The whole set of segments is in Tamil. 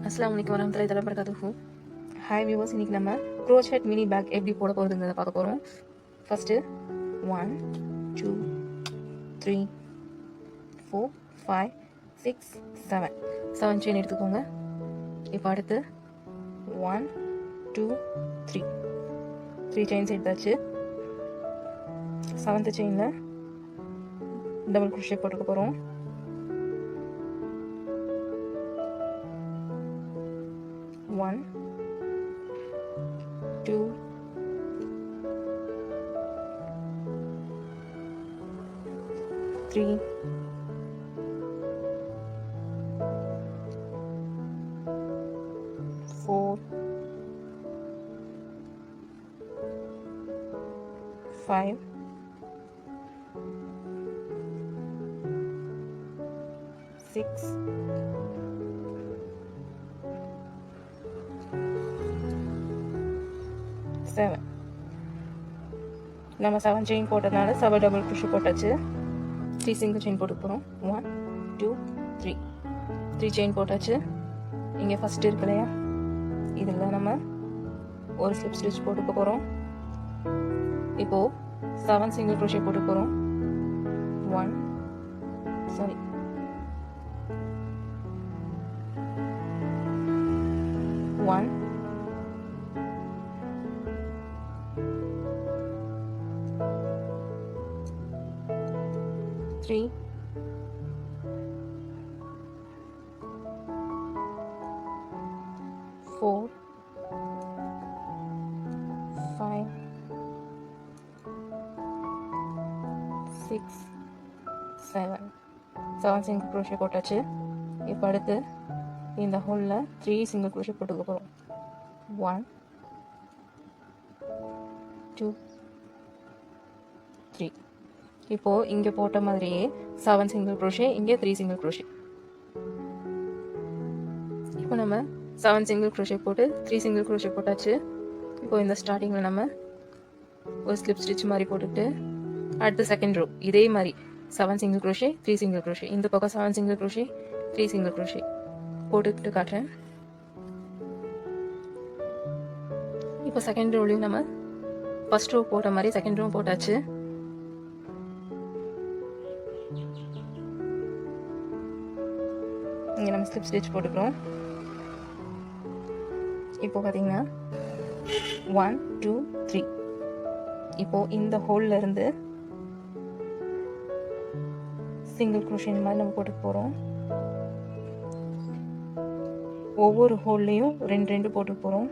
அஸ்ஸலாமு அலைக்கும் வரஹ்மத்துல்லாஹி தஆலா வபரகாத்துஹு. ஹாய் வியூவர்ஸ், இன்னைக்கு நம்ம க்ரோச்செட் மினி பேக் எப்படி போட போகிறதுங்கிறத பார்க்க போகிறோம். ஃபஸ்ட்டு 1 2 3 4 5 6 7 செயின் எடுத்துக்கோங்க. இப்போ அடுத்து 1 2 3 செயின்ஸ் எடுத்தாச்சு. 7th செயினில் டபுள் குரோஷே போட்டுக்க போகிறோம். 1 2 3 4 5 6 7. நம்ம 7 செயின் போட்டதுனால 7 டபுள் குரோஷே போட்டாச்சு. 3 சிங்கிள் செயின் போட்டு போகிறோம். 1 2 3 செயின் போட்டாச்சு. இங்கே ஃபஸ்ட்டு இருக்கு இல்லையா, இதில் நம்ம ஒரு ஸ்லிப் ஸ்டிச் போட்டுக்க போகிறோம். இப்போது 7 சிங்கிள் குரோஷே போட்டு போகிறோம். 1 3 4 5 6 7 சிங்கிள் குரோஷே போட்டாச்சு. இப்போ அடுத்து இந்த ஹோலில் 3 சிங்கிள் குரோஷே போட்டுக்க போகிறோம். 1 2 3. இப்போது இங்கே போட்ட மாதிரியே 7 சிங்கிள் குரோஷே, இங்கே 3 சிங்கிள் குரோஷே. இப்போ நம்ம 7 சிங்கிள் குரோஷே போட்டு 3 சிங்கிள் குரோஷே போட்டாச்சு. இப்போ இந்த ஸ்டார்டிங்கில் நம்ம ஒரு ஸ்லிப் ஸ்டிச் மாதிரி போட்டுட்டு அடுத்த செகண்ட் ரோ இதே மாதிரி 7 சிங்கிள் குரோஷே 3 சிங்கிள் குரோஷே, இந்த பக்கம் 7 சிங்கிள் குரோஷே 3 சிங்கிள் குரோஷே போட்டுக்கிட்டு காட்டுறேன். இப்போ செகண்ட் ரோலையும் நம்ம ஃபர்ஸ்ட் ரோ போட்ட மாதிரி செகண்ட் ரோ போட்டாச்சு. இங்கே நம்ம ஸ்லிப் ஸ்டிச் போட்டுக்கிறோம். இப்போ பார்த்தீங்கன்னா 1 2 3. இப்போது இந்த ஹோல்ல இருந்து சிங்கிள் குரோஷே மாதிரி நம்ம போட்டு போகிறோம். ஒவ்வொரு ஹோல்லையும் 2 போட்டு போகிறோம்.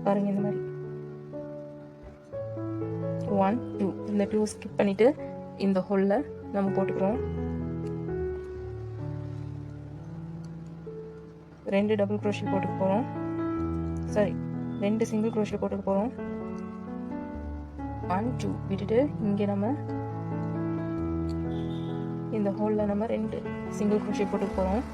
பாருங்க, இந்த மாதிரி 1 2, இந்த 2 ஸ்கிப் பண்ணிட்டு இந்த ஹோல்ல நம்ம போட்டுக்கிறோம். 2 டபுள் குரோஷே போட்டுக்க போகிறோம். 2 சிங்கிள் குரோஷே போட்டுக்க போகிறோம். 1 2 விட்டுட்டு இங்கே நம்ம இந்த ஹோல்ல நம்ம 2 சிங்கிள் குரோஷே போட்டுக்க போகிறோம்.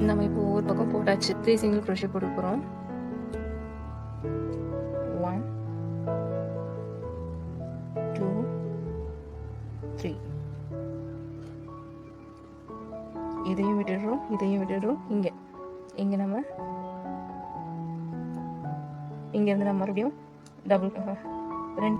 நம்ம இப்போ ஒவ்வொரு பக்கம் போட்டாச்சு. 3 சிங்கிள் குரோஷே போட்டு போகிறோம். 1 2 3. இதையும் விட்டுடுறோம். இங்கே நம்ம இங்கேருந்து நம்ம மறுபடியும் டபுள் 2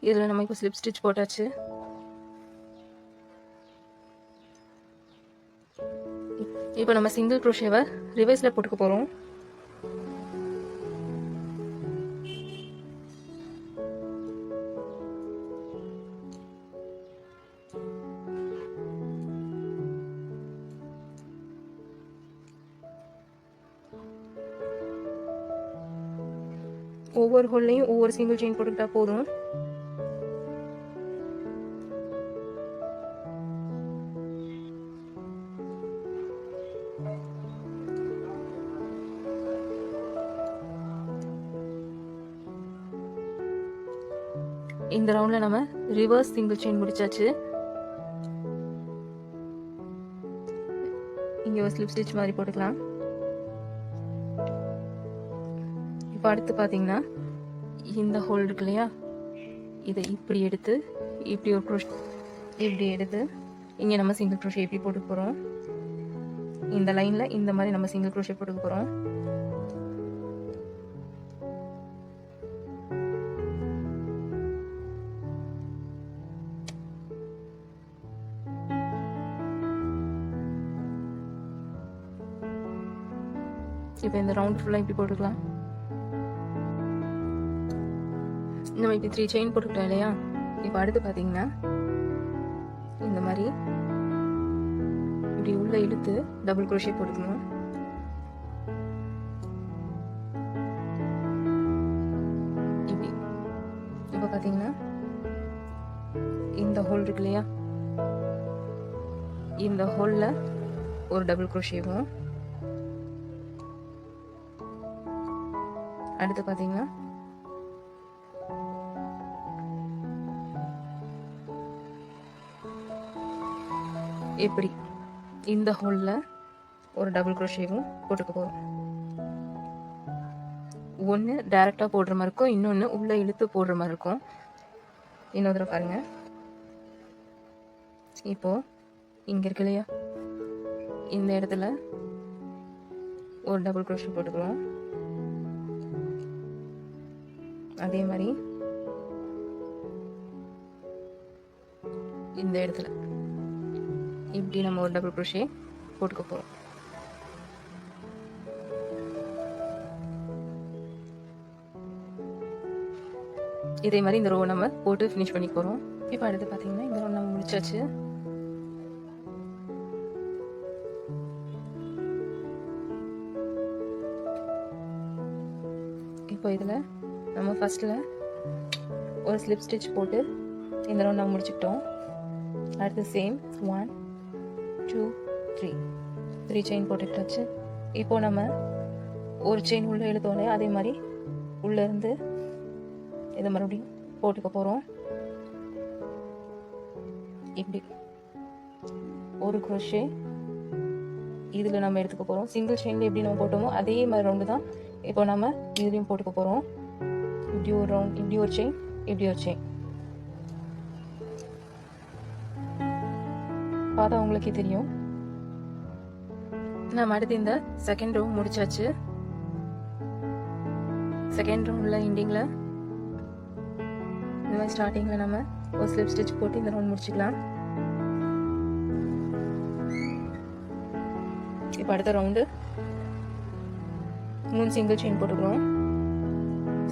இதில் நம்ம இப்போ ஸ்லிப் ஸ்டிச் போட்டாச்சு. இப்போ நம்ம சிங்கிள் குரோஷேவை ரிவர்ஸில் போட்டுக்க போகிறோம். ஒவ்வொரு ஹோல்லையும் ஒவ்வொரு சிங்கிள் செயின் போட்டுக்கிட்டா போதும். இந்த ரவுண்டில் நம்ம ரிவர்ஸ் சிங்கிள் செயின் முடிச்சாச்சு. இங்கே ஒரு ஸ்லிப் ஸ்டிச் மாதிரி போட்டுக்கலாம். இப்போ அடுத்து பார்த்தீங்கன்னா இந்த ஹோல் இருக்கு இல்லையா, இதை இப்படி எடுத்து இப்படி ஒரு க்ரோஷ் இப்படி எடுத்து இங்கே நம்ம சிங்கிள் க்ரோஷே இப்படி போட்டு போகிறோம். இந்த லைனில் இந்த மாதிரி நம்ம சிங்கிள் க்ரோஷே போட்டுக்க போகிறோம். இப்போ இந்த ரவுண்ட் ஃபுல்லாக இப்படி போட்டுக்கலாம். நம்ம இப்படி 3 செயின் போட்டுக்கிட்டோம் இல்லையா, இப்போ அடுத்து பார்த்தீங்கன்னா இந்த மாதிரி இப்படி உள்ள இழுத்து டபுள் க்ரோஷே போட்டுக்கணும். இப்படி இப்போ பார்த்தீங்கன்னா இந்த ஹோல் இருக்கு இல்லையா, இந்த ஹோல்ல ஒரு டபுள் க்ரோஷேவும், அடுத்து பார்த்தீங்கன்னா இப்படி இந்த ஹோல்ல ஒரு டபுள் க்ரோஷேவும் போட்டுக்க போகிறோம். ஒன்று டைரெக்டாக போடுற மாதிரி இருக்கும், இன்னொன்று உள்ளே இழுத்து போடுற மாதிரி இருக்கும். இன்னொரு தடவை பாருங்க. இப்போ இங்கே இருக்கு இல்லையா, இந்த இடத்துல ஒரு டபுள் க்ரோஷே போட்டுக்கிறோம். அதே மாதிரி இந்த இடத்துல இப்படி நம்ம ஒரு டபுள் க்ரோஷே போட்டுக்க போகிறோம். இதே மாதிரி இந்த ரோ நம்ம போட்டு ஃபினிஷ் பண்ணி போகிறோம். இப்போ அடுத்து பார்த்தீங்கன்னா இந்த ரோ நம்ம முடிச்சாச்சு. இப்போ இதில் நம்ம ஃபர்ஸ்ட்ல ஒரு ஸ்லிப் ஸ்டிச் போட்டு இந்த ரவுண்ட் நம்ம முடிச்சுக்கிட்டோம். அடுத்து சேம் 1 2 3 செயின் போட்டுக்கிட்டாச்சு. இப்போ நம்ம ஒரு செயின் உள்ளே இழுத்தோடனே அதே மாதிரி உள்ளே இருந்து இதை மறுபடியும் போட்டுக்க போகிறோம். இப்படி ஒரு க்ரோஷே இதில் நம்ம எடுத்துக்க போகிறோம். சிங்கிள் செயினில் எப்படி நம்ம போட்டோமோ அதே மாதிரி ரவுண்டு தான் இப்போ நம்ம இதுலேயும் போட்டுக்க போகிறோம். இப்படி ஒரு ரவுண்ட், இப்படி ஒரு செயின், இப்படி ஒரு செயின். பார்த்தா உங்களுக்கே தெரியும். நம்ம அடுத்து இந்த செகண்ட் ரவுண்ட் முடிச்சாச்சு. செகண்ட் ரவுண்ட்ல எண்டிங்ல இந்த மாதிரி ஸ்டார்டிங்ல நம்ம ஒரு ஸ்லிப் ஸ்டிச் போட்டு இந்த ரவுண்ட் முடிச்சுக்கலாம். இப்போ அடுத்த ரவுண்டு 3 சிங்கிள் செயின் போட்டுக்கிறோம்.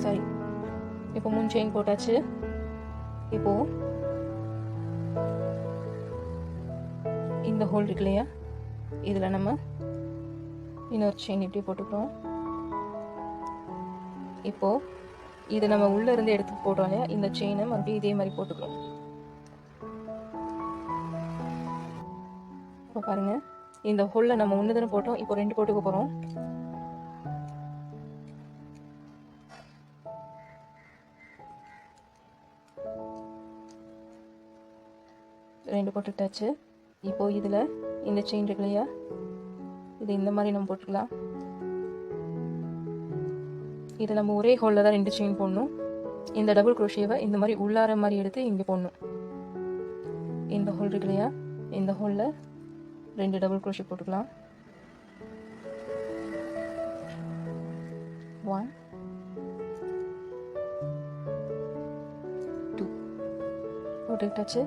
சாரி, இப்போ 3 செயின் போட்டாச்சு. இப்போ இந்த ஹோல் இருக்கு இல்லையா, இதில் நம்ம இன்னொரு செயின் இப்படி போட்டுக்கிறோம். இப்போ இது நம்ம உள்ள இருந்து எடுத்து போட்டோம் இல்லையா, இந்த செயினை மறுபடியும் இதே மாதிரி போட்டுக்கிறோம். இப்போ பாருங்க, இந்த ஹோல்ல நம்ம ஒன்று தானே போட்டோம், இப்போ 2 போட்டுக்க போகிறோம். ரெண்டு போட்டுட்டாச்சு. இப்போ இதில் இந்த செயின் இருக்கு இல்லையா, இது இந்த மாதிரி நம்ம போட்டுக்கலாம். இது நம்ம ஒரே ஹோலில் தான் 2 செயின் போடணும். இந்த டபுள் க்ரோஷேவை இந்த மாதிரி உள்ளார மாதிரி எடுத்து இங்கே போடணும். இந்த ஹோல் இருக்கு இல்லையா, இந்த ஹோலில் 2 டபுள் க்ரோஷே போட்டுக்கலாம். 1 2 போட்டுக்கிட்டாச்சு.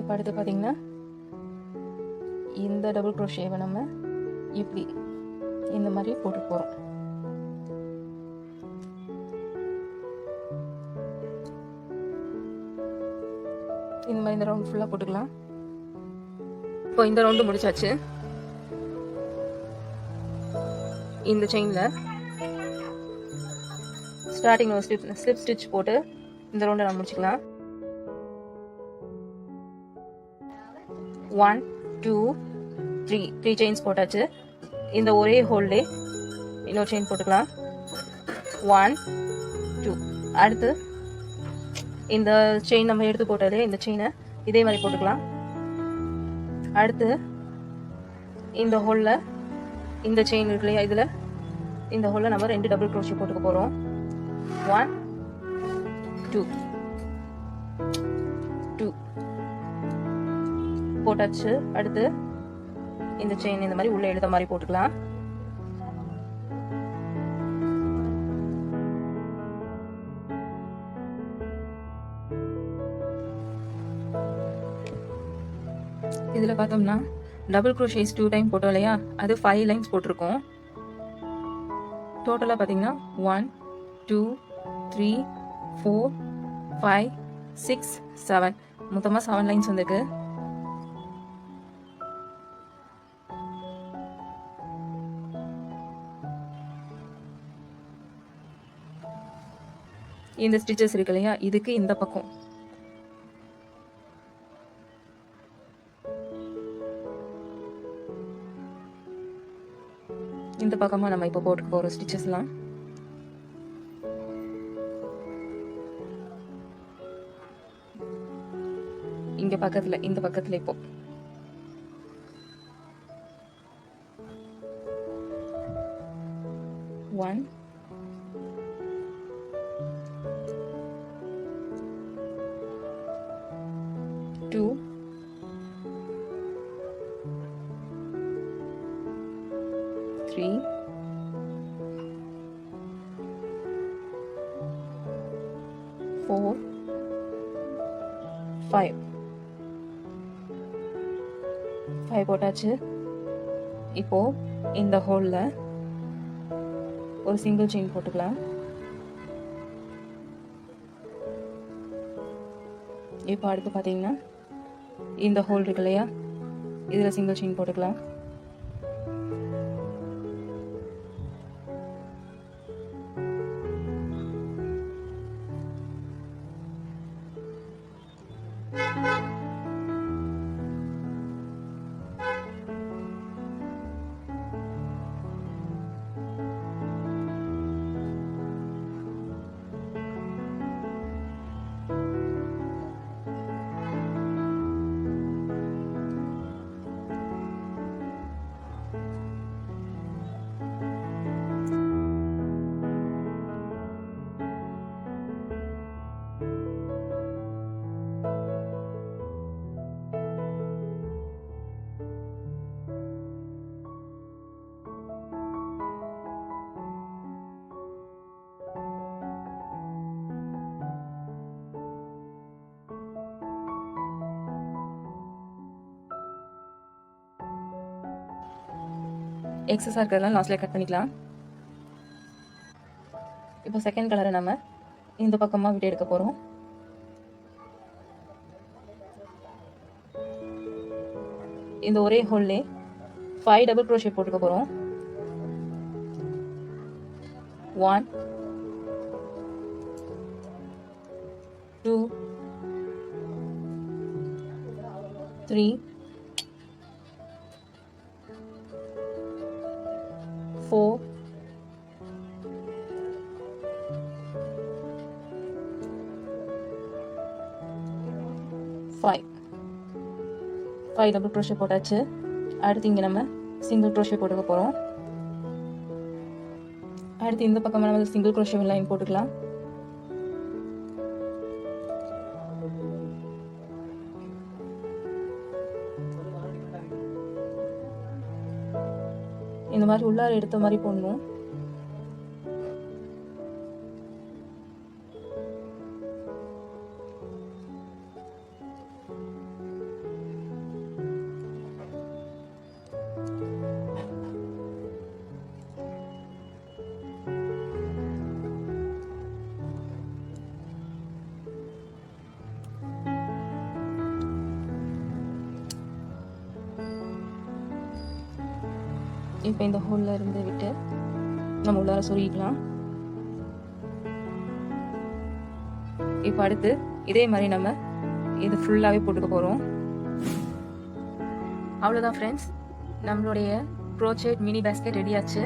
இப்போ அடுத்து பார்த்தீங்கன்னா இந்த டபுள் க்ரோஷேவை நம்ம இப்படி இந்த மாதிரி போட்டு போகிறோம். இந்த மாதிரி இந்த ரவுண்ட் ஃபுல்லாக போட்டுக்கலாம். இப்போ இந்த ரவுண்டு முடிச்சாச்சு. இந்த செயினில் ஸ்டார்டிங் ஒரு ஸ்லிப் ஸ்டிச் போட்டு இந்த ரவுண்டை நம்ம முடிச்சுக்கலாம். 1 2 3 செயின்ஸ் போட்டாச்சு. இந்த ஒரே ஹோல்லே இன்னொரு செயின் போட்டுக்கலாம். 1 2 அடுத்து இந்த செயின் நம்ம எடுத்து போட்டாலே இந்த செயினை இதே மாதிரி போட்டுக்கலாம். அடுத்து இந்த ஹோல்ல இந்த செயின் இருக்கு இல்லையா, இதில் இந்த ஹோல்ல நம்ம 2 டபுள் க்ரோஷே போட்டுக்க போகிறோம். 1 2 2 போட்டாச்சு. அடுத்து இந்த செயின் இந்த மாதிரி உள்ள எழுத மாதிரி போட்டுக்கலாம். இதில் பார்த்தோம்னா டபுள் க்ரோஷேஸ் 2 டைம் போட்டோம் இல்லையா, அது 5 லைன்ஸ் போட்டிருக்கோம். டோட்டலாக பார்த்தீங்கன்னா 1 2 3 4 5 6 7 மொத்தமாக 7 லைன்ஸ் வந்திருக்கு. இந்த ஸ்டிச்சஸ் இருக்கு இல்லையா, இதுக்கு இந்த பக்கம் இந்த பக்கமா நம்ம இப்போ போட்டுக்க போறோம் ஸ்டிச்சஸ்லாம். இங்க பக்கத்துல இந்த பக்கத்துல இப்போ ஒன் டூ 3 4 5 போட்டாச்சு. இப்போ இந்த ஹோல்ல ஒரு சிங்கிள் செயின் போட்டுக்கலாம். இப்போ அடுத்து பார்த்தீங்கன்னா இந்த ஹோல் இருக்கு இல்லையா, இதில் சிங்கிள் செயின் போட்டுக்கலாம். எக்ஸஸாக இருக்கிறதெல்லாம் லாஸ்ட்டில் கட் பண்ணிக்கலாம். இப்போ செகண்ட் கலரை நம்ம இந்த பக்கமாக விட்டு எடுக்க போகிறோம். இந்த ஒரே ஹோல்லே 5 டபுள் க்ரோஷே போட்டுக்க போகிறோம். 1 2 3 4 5 டபுள் க்ரோஷே போட்டாச்சு. அடுத்து இங்கே நம்ம சிங்கிள் க்ரோஷே போட்டுக்க போகிறோம். அடுத்து இந்த பக்கம் நம்ம சிங்கிள் க்ரோஷே லைன் போட்டுக்கலாம். இந்த மாதிரி உள்ளார எடுத்த மாதிரி போடணும். இப்போ இந்த ஹோல்ல இருந்து விட்டு நம்ம உள்ளார சொருகிக்கலாம். இப்போ அடுத்து இதே மாதிரி நம்ம இது ஃபுல்லாகவே போட்டுக்க போகிறோம். அவ்வளோதான் ஃப்ரெண்ட்ஸ், நம்மளுடைய க்ரோச்செட் மினி பேஸ்கெட் ரெடி ஆச்சு.